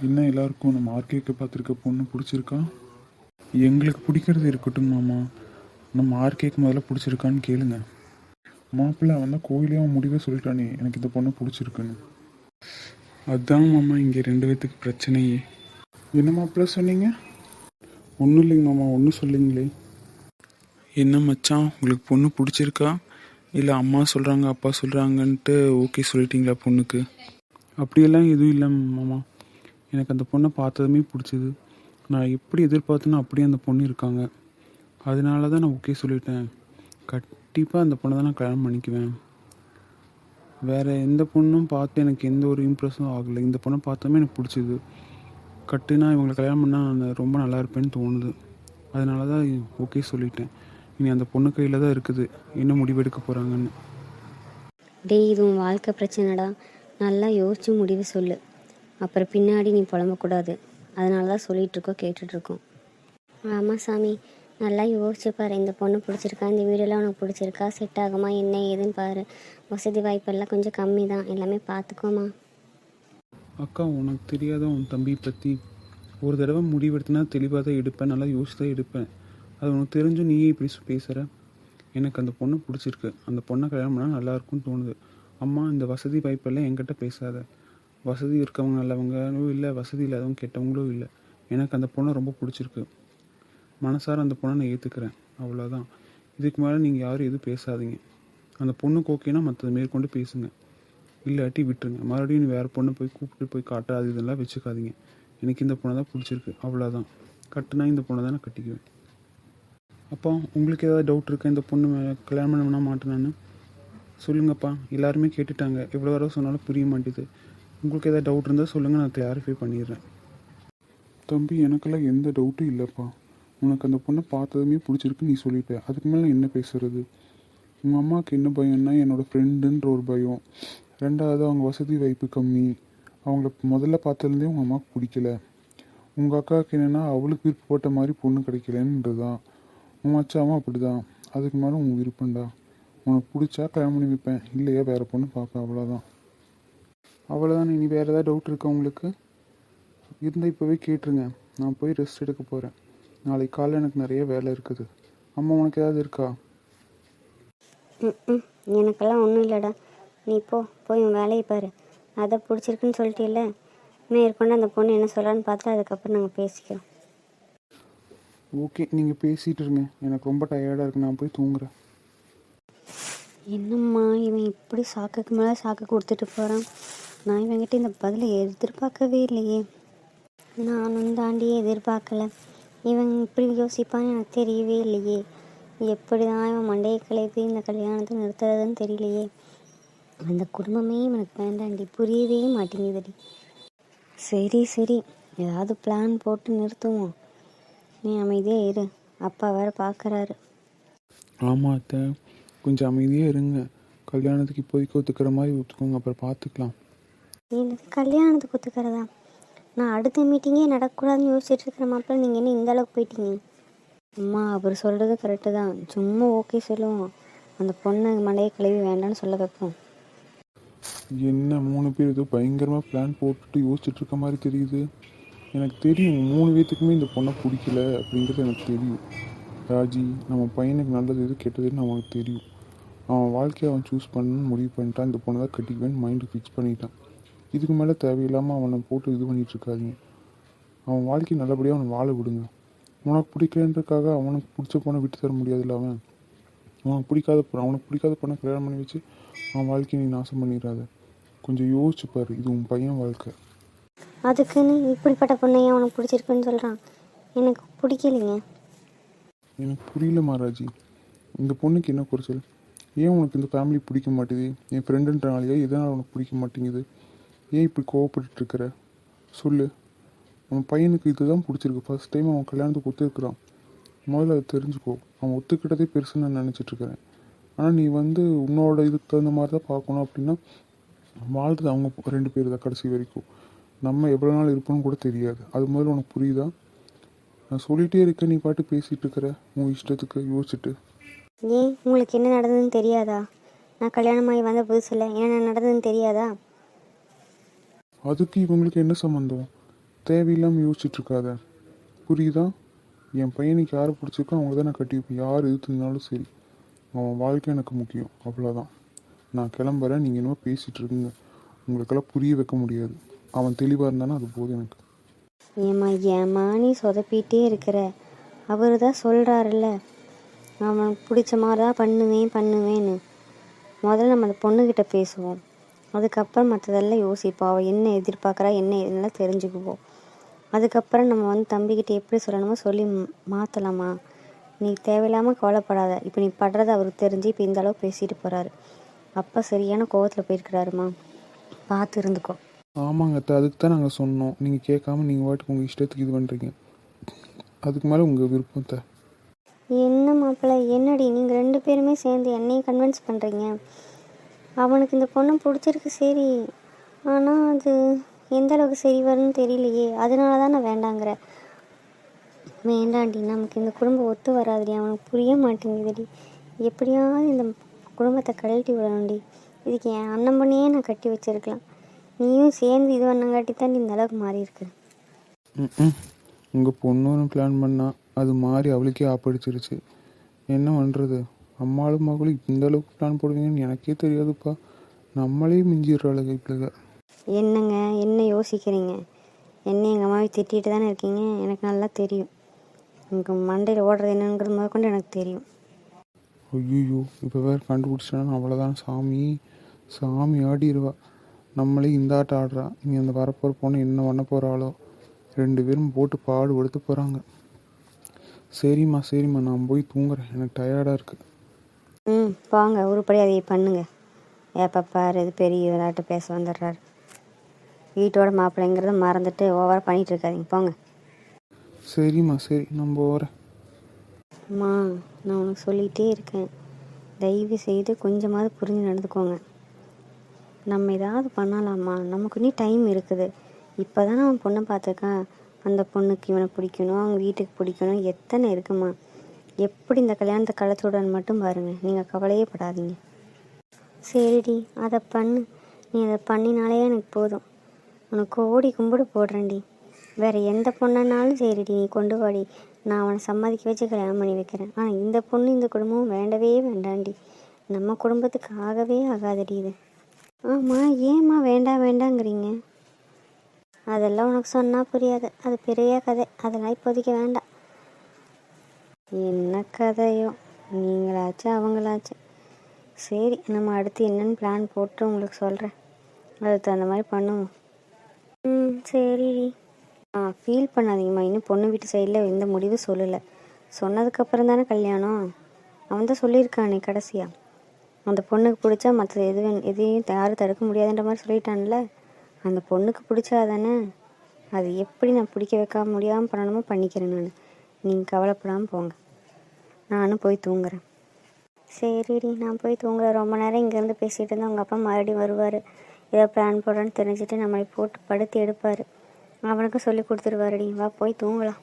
இன்னும் எல்லாருக்கும் நம்ம ஆர்கேக்கு பார்த்துருக்க பொண்ணு பிடிச்சிருக்கா? எங்களுக்கு பிடிக்கிறது இருக்கட்டும் மாமா, நம்ம ஆர்கேக்கு முதல்ல பிடிச்சிருக்கான்னு கேளுங்க. மாப்பிள்ளை அவன் தான் கோயிலே அவன் முடிவே சொல்லிட்டானே எனக்கு இந்த பொண்ணு பிடிச்சிருக்குன்னு. அதுதான் மாமா இங்கே 2 பேத்துக்கு பிரச்சனையே. என்ன மாப்பிள்ளை சொன்னீங்க? ஒன்றும் இல்லைங்க மாமா, ஒன்றும் சொல்லிங்களே. என்ன மச்சான், உங்களுக்கு பொண்ணு பிடிச்சிருக்கா இல்லை அம்மா சொல்கிறாங்க அப்பா சொல்கிறாங்கன்ட்டு ஓகே சொல்லிட்டீங்களா பொண்ணுக்கு? அப்படியெல்லாம் எதுவும் இல்லை மாமா, எனக்கு அந்த பொண்ணை பார்த்ததுமே பிடிச்சிது. நான் எப்படி எதிர்பார்த்தேனோ அப்படியே அந்த பொண்ணு இருக்காங்க. அதனால தான் நான் ஓகே சொல்லிட்டேன். கண்டிப்பாக அந்த பொண்ணை தான் நான் கல்யாணம் பண்ணிக்குவேன். வேறு எந்த பொண்ணும் பார்த்து எனக்கு எந்த ஒரு இம்ப்ரெஸும் ஆகலை. இந்த பொண்ணை பார்த்தோமே எனக்கு பிடிச்சிது. கட்டுனா இவங்களை கல்யாணம் பண்ணால் நான் ரொம்ப நல்லா இருப்பேன்னு தோணுது. அதனால தான் ஓகே சொல்லிட்டேன். இனி அந்த பொண்ணு கையில் தான் இருக்குது என்ன முடிவெடுக்க போகிறாங்கன்னு. டேய், இது உன் வாழ்க்கை பிரச்சனைடா. நல்லா யோசிச்சு முடிவு சொல்லு. அப்புறம் பின்னாடி நீ புலம்பக்கூடாது. அதனால தான் சொல்லிகிட்ருக்கோம், கேட்டுட்ருக்கோம். ஆமாம் சாமி, நல்லா யோசிச்சு பாரு. இந்த பொண்ணு பிடிச்சிருக்கா, இந்த வீடியோலாம் உனக்கு பிடிச்சிருக்கா, செட் ஆகுமா, என்ன ஏதுன்னு பாரு. வசதி வாய்ப்பெல்லாம் கொஞ்சம் கம்மி தான், எல்லாமே பார்த்துக்கோமா. அக்கா, உனக்கு தெரியாத உன் தம்பி பற்றி ஒரு தடவை முடிவெடுத்தினா தெளிவாக தான் எடுப்பேன், நல்லா யோசிச்சு தான் எடுப்பேன். அது உனக்கு தெரிஞ்சும் நீயே இப்படி பேசுகிற. எனக்கு அந்த பொண்ணு பிடிச்சிருக்கு. அந்த பொண்ணை கல்யாணம் பண்ணால் நல்லாயிருக்கும்னு தோணுது. அம்மா, இந்த வசதி வாய்ப்பெல்லாம் என்கிட்ட பேசாத. வசதி இருக்கவங்க நல்லவங்களும் இல்லை, வசதி இல்லாதவங்க கெட்டவங்களும் இல்லை. எனக்கு அந்த பொண்ணை ரொம்ப பிடிச்சிருக்கு. மனசார அந்த பொண்ணை நான் ஏற்றுக்கிறேன், அவ்வளோதான். இதுக்கு மேலே நீங்கள் யாரும் எதுவும் பேசாதீங்க. அந்த பொண்ணுக்கு ஓகேனா மற்றது மேற்கொண்டு பேசுங்க, இல்லாட்டி விட்டுருங்க. மறுபடியும் வேறு பொண்ணை போய் கூப்பிட்டு போய் காட்டாது இதெல்லாம் வச்சுக்காதீங்க. எனக்கு இந்த பொண்ணை தான் பிடிச்சிருக்கு, அவ்வளோதான். கட்டுனா இந்த பொண்ணை தான் நான் கட்டிக்குவேன். அப்பா, உங்களுக்கு ஏதாவது டவுட் இருக்கா இந்த பொண்ணு கல்யாணம் பண்ண மாட்டேனான்னு? சொல்லுங்கப்பா, எல்லாருமே கேட்டுட்டாங்க. எவ்வளோ தடவை சொன்னாலும் புரிய மாட்டேது. உங்களுக்கு ஏதாவது டவுட் இருந்தால் சொல்லுங்கள், நான் கிளாரிஃபை பண்ணிடுறேன். தம்பி, எனக்கெல்லாம் எந்த டவுட்டும் இல்லைப்பா. உனக்கு அந்த பொண்ணை பார்த்ததுமே பிடிச்சிருக்கு நீ சொல்லிட்ட. அதுக்கு மேலே என்ன பேசுறது? உங்கள் அம்மாவுக்கு என்ன பயம்னா என்னோடய ஃப்ரெண்டுன்ற ஒரு பயம். ரெண்டாவது, அவங்க வசதி வாய்ப்பு கம்மி. அவங்கள முதல்ல பார்த்ததுலேருந்தே உங்கள் அம்மாவுக்கு பிடிக்கல. உங்கள் அக்காவுக்கு என்னென்னா அவளுக்கு விருப்பப்பட்ட மாதிரி பொண்ணு கிடைக்கலன்றது தான். உன் மச்சாவும் அப்படி தான். அதுக்கு மேலே உன் விருப்பம்டா. உனக்கு பிடிச்சா கல்யாணம் பண்ணி வைப்பேன், இல்லையா வேறு பொண்ணு பார்ப்பேன், அவ்வளோதான். அவ்வளோதான். இனி வேறு ஏதாவது டவுட் இருக்கா உங்களுக்கு? இருந்தால் இப்போவே கேட்டுருங்க. நான் போய் ரெஸ்ட் எடுக்க போகிறேன். நாளைக்கு காலையில் எனக்கு நிறைய வேலை இருக்குது. அம்மா, உனக்கு ஏதாவது இருக்கா? எனக்கெல்லாம் ஒன்றும் இல்லைடா. நீ போய் உன் வேலையை பாரு. அதை பிடிச்சிருக்குன்னு சொல்லிட்டே மேற்கொண்டு அந்த பொண்ணு என்ன சொல்லலான்னு பார்த்து அதுக்கப்புறம் நாங்கள் பேசிக்கிறோம். ஓகே, நீங்கள் பேசிகிட்டு இருங்க. எனக்கு ரொம்ப டயர்டாக இருக்குது, நான் போய் தூங்குறேன். என்னம்மா இவன் இப்படி சாக்குக்கு மேலே சாக்கு கொடுத்துட்டு போகிறான். நான் இவங்கிட்ட இந்த பதிலை எதிர்பார்க்கவே இல்லையே. நானும் தாண்டியே எதிர்பார்க்கல. இவன் இப்படி யோசிப்பான்னு எனக்கு தெரியவே இல்லையே. எப்படி தான் இவன் மண்டையை கலைத்து இந்த கல்யாணத்தை நிறுத்துறதுன்னு தெரியலையே. அந்த குடும்பமே இவனுக்கு வேண்டாண்டி, புரியவே மாட்டேங்குதுடி. சரி, ஏதாவது பிளான் போட்டு நிறுத்துவோம். நீ அமைதியாக இரு, அப்பா வேறு பார்க்குறாரு. ஆமாம் அத்தை, கொஞ்சம் அமைதியாக இருங்க. கல்யாணத்துக்கு இப்போதைக்கு ஒத்துக்கிற மாதிரி ஒத்துக்கோங்க, அப்புறம் பார்த்துக்கலாம். எனக்கு கல்யாணத்துக்கு ஒத்துக்கிறதா? நான் அடுத்த மீட்டிங்கே நடக்கக்கூடாதுன்னு யோசிச்சுட்டு இருக்கிற மாப்பிள்ள நீங்கள் என்ன இந்த அளவுக்கு போயிட்டீங்க? அம்மா, அவர் சொல்கிறது கரெக்டு தான். சும்மா ஓகே சொல்லுவோம். அந்த பொண்ணை மலையை கழுவி வேண்டான்னு சொல்ல வைப்போம். என்ன 3 பேர் ஏதோ பயங்கரமாக பிளான் போட்டுட்டு யோசிச்சுட்டு இருக்க மாதிரி தெரியுது. எனக்கு தெரியும் 3 பேத்துக்குமே இந்த பொண்ணை பிடிக்கல அப்படிங்கிறது எனக்கு தெரியும். ராஜி, நம்ம பையனுக்கு நல்லது எது கெட்டதுன்னு அவனுக்கு தெரியும். அவன் வாழ்க்கையை அவன் சூஸ் பண்ணணும்னு முடிவு பண்ணிட்டான். இந்த பொண்ணை தான் கட்டிக்குவேன்னு மைண்டு ஃபிக்ஸ் பண்ணிட்டான். இதுக்கு மேலே தேவையில்லாமல் அவனை போட்டு இது பண்ணிகிட்ருக்காதீங்க. அவன் வாழ்க்கை நல்லபடியாக அவனை வாழ விடுங்க. உனக்கு பிடிக்கலன்றதுக்காக அவனுக்கு பிடிச்ச பொண்ணை விட்டு தர முடியாதுல்ல. அவனுக்கு பிடிக்காத பொண்ணை கல்யாணம் பண்ணி வச்சு அவன் வாழ்க்கையை நீ நாசம் பண்ணிடாத. கொஞ்சம் யோசிச்சுப்பார், இது உன் பையன் வாழ்க்கை. அதுக்குன்னு இப்படிப்பட்ட பொண்ணையே அவனுக்கு பிடிச்சிருக்குன்னு சொல்கிறான். எனக்கு பிடிக்கலைங்க. எனக்கு புரியல மகாராஜி, இந்த பொண்ணுக்கு என்ன குறைச்சல்? ஏன் உனக்கு இந்த ஃபேமிலி பிடிக்க மாட்டேது? என் ஃப்ரெண்டுன்றனாலையா? எதனால் உனக்கு பிடிக்க மாட்டேங்குது? ஏன் இப்படி கோவப்பட்டுருக்கிற? சொல்லு. அவன் பையனுக்கு இதுதான் பிடிச்சிருக்கு. ஃபர்ஸ்ட் டைம் அவன் கல்யாணத்துக்கு ஒத்துருக்குறான். முதல்ல அதை தெரிஞ்சுக்கோ. அவன் ஒத்துக்கிட்டதே பெருசுன்னு நான் நினச்சிட்ருக்கிறேன். ஆனால் நீ உன்னோட இதுக்கு தகுந்த மாதிரி தான் பார்க்கணும். அப்படின்னா வாழ்றது அவங்க 2 பேர் தான் கடைசி வரைக்கும். நம்ம எவ்வளோ நாள் இருப்போம்னு கூட தெரியாது. அது முதல்ல உனக்கு புரியுதா? நான் சொல்லிகிட்டே இருக்கேன், நீ பாட்டு பேசிகிட்டு இருக்கிற உன் இஷ்டத்துக்கு யோசிச்சுட்டு. ஏன் உங்களுக்கு என்ன நடந்ததுன்னு தெரியாதா? நான் கல்யாணமாகி வந்த புதுசில் என்ன நடந்ததுன்னு தெரியாதா? அதுக்கு இவங்களுக்கு என்ன சம்மந்தம்? தேவையில்லாமல் யோசிச்சுட்டு இருக்காத, புரியுதா? என் பையனுக்கு யார் பிடிச்சிருக்கோ அவங்க தான் நான் கட்டி வைப்பேன். யார் எதிர்த்துனாலும் சரி, அவன் வாழ்க்கை எனக்கு முக்கியம். அவ்வளோதான். நான் கிளம்புறேன். நீங்கள் இன்னும் பேசிகிட்டு இருக்குங்க. உங்களுக்கெல்லாம் புரிய வைக்க முடியாது. அவன் தெளிவாக இருந்தானா அது போதும் எனக்கு. ஏம்மா நீ சொதப்பிகிட்டே இருக்கிற? அவர் தான் சொல்கிறாருல்ல, அவனுக்கு பிடிச்ச மாதிரி தான் பண்ணுவேன்னு. முதல்ல நம்ம அந்த பொண்ணுக்கிட்ட பேசுவோம், அதுக்கப்புறம் மற்றதெல்லாம் யோசிப்போம். அவள் என்ன எதிர்பார்க்குறா என்ன எதுலாம் தெரிஞ்சுக்குவோம். அதுக்கப்புறம் நம்ம தம்பிக்கிட்ட எப்படி சொல்லணுமோ சொல்லி மாற்றலாமா? நீ தேவையில்லாமல் கவலைப்படாத. இப்போ நீ படுறது அவருக்கு தெரிஞ்சு இப்போ இந்த அளவு பேசிட்டு போகிறாரு. அப்போ சரியான கோவத்தில் போயிருக்கிறாருமா, பார்த்து இருந்துக்கோ. ஆமாங்க அத்தை, அதுக்கு தான் நாங்கள் சொன்னோம். நீங்கள் கேட்காம நீங்கள் வாட்டுக்கு உங்கள் இஷ்டத்துக்கு இது பண்ணுறீங்க. அதுக்கு மேலே உங்கள் விருப்பத்தை. என்ன மாப்பிள்ளை, என்னடி நீங்கள் 2 பேருமே சேர்ந்து என்னையும் கன்வின்ஸ் பண்ணுறீங்க? அவனுக்கு இந்த பொண்ணை பிடிச்சிருக்கு சரி, ஆனால் அது எந்த அளவுக்கு சரி வரும்னு தெரியலையே. அதனால தான் நான் வேண்டாங்கிறேன். வேண்டாண்டி, நமக்கு இந்த குடும்பம் ஒத்து வராதுடி. அவனுக்கு புரிய மாட்டேங்குதுடி. எப்படியாவது இந்த குடும்பத்தை கழட்டி விடணும்டி. இதுக்கு என் அண்ணன் பொண்ணையே நான் கட்டி வச்சிருக்கலாம். நீயும் சேர்ந்து இது பண்ணங்காட்டி தான் இந்த அளவுக்கு மாறி இருக்கு. உங்கள் பொண்ணுன்னு பிளான் பண்ணால் அது மாறி அவளுக்கே ஆப்படிச்சிருச்சு. என்ன பண்ணுறது? அம்மாளும் மகளும் இந்த அளவுக்கு பிளான் போடுவீங்கன்னு எனக்கே தெரியாதுப்பா. நம்மளே மிஞ்சிடுறாளுங்க இப்படிங்க. என்னங்க என்ன யோசிக்கிறீங்க? என்ன எங்கள் அம்மாவை திட்டிகிட்டு தானே இருக்கீங்க? எனக்கு நல்லா தெரியும். உங்கள் மண்டையில் ஓடுறது என்னங்கிறது முதற்கொண்டு எனக்கு தெரியும். ஐயோ, இப்போ வேறு கண்டுபிடிச்சிட்டான்னு அவ்வளோதான். சாமி ஆடிடுவா. நம்மளே இந்த ஆட்டம் ஆடுறா. இனி அந்த வரப்போகிற பொண்ணு என்ன பண்ண போகிறாளோ? 2 பேரும் போட்டு பாடுபடுத்த போகிறாங்க. சரிம்மா நான் போய் தூங்குறேன். எனக்கு டயர்டாக இருக்குது. போங்க, உருப்படி அதை பண்ணுங்க. ஏப்பா பாரு, இது பெரிய விளையாட்டு பேச வந்துடுறாரு. வீட்டோட மாப்பிள்ளைங்கிறத மறந்துட்டு ஓவராக பண்ணிகிட்டு இருக்காதிங்க, போங்க. சரிம்மா நான் போகிறேன். அம்மா, நான் உனக்கு சொல்லிகிட்டே இருக்கேன், தயவு செய்து கொஞ்சமாவது புரிஞ்சு நடந்துக்கோங்க. நம்ம ஏதாவது பண்ணலாமா? நமக்கு இன்னும் டைம் இருக்குது. இப்போ தானே அவன் பொண்ணை பார்த்துருக்கான். அந்த பொண்ணுக்கு இவனை பிடிக்கணும், அவங்க வீட்டுக்கு பிடிக்கணும், எத்தனை இருக்குமா? எப்படி இந்த கல்யாணத்தை கலைச்சுடன்னு மட்டும் பாருங்கள். நீங்கள் கவலையே படாதீங்க. சரிடி, அதை பண்ணு. நீ அதை பண்ணினாலே எனக்கு போதும். உனக்கு ஓடி கும்பிடு போடுறேன்டி. வேறு எந்த பொண்ணுனாலும் சரிடி, நீ கொண்டு வாடி. நான் அவனை சம்மதிக்க வச்சு கல்யாணம் பண்ணி வைக்கிறேன். ஆனால் இந்த பொண்ணு இந்த குடும்பம் வேண்டவே வேண்டாண்டி. நம்ம குடும்பத்துக்கு ஆகவே ஆகாதடி இது. ஆமாம், ஏம்மா வேண்டாங்கிறீங்க? அதெல்லாம் உனக்கு சொன்னால் புரியாது. அது பெரிய கதை. அதெல்லாம் இப்போதைக்கு வேண்டாம். என்ன கதையோ, நீங்களாச்சு அவங்களாச்சு. சரி, நம்ம அடுத்து என்னென்னு பிளான் போட்டு உங்களுக்கு சொல்கிறேன். அதுக்கு தகுந்த மாதிரி பண்ணுவோம். சரி. ஃபீல் பண்ணாதீங்கம்மா. இன்னும் பொண்ணு வீட்டு சைடில் எந்த முடிவு சொல்லலை. சொன்னதுக்கப்புறம் தானே கல்யாணம். அவன் தான் சொல்லியிருக்கானே கடைசியாக, அந்த பொண்ணுக்கு பிடிச்சா மற்ற எதையும் யாரும் தடுக்க முடியாதுன்ற மாதிரி சொல்லிட்டான்ல. அந்த பொண்ணுக்கு பிடிச்சா தானே. அது எப்படி நான் பிடிக்க வைக்க முடியாமல் பண்ணணுமோ பண்ணிக்கிறேன் நான். நீங்கள் கவலைப்படாமல் போங்க. நானும் போய் தூங்குறேன். சரிடி, நான் போய் தூங்குறேன். ரொம்ப நேரம் இங்கேருந்து பேசிகிட்டு இருந்தால் உங்கள் அப்பா மறுபடியும் வருவார். ஏதோ பிளான் போடுறான்னு தெரிஞ்சுட்டு நம்மளை போட்டு படுத்து எடுப்பார். அவனுக்கும் சொல்லி கொடுத்துருவாருடி. வா போய் தூங்கலாம்.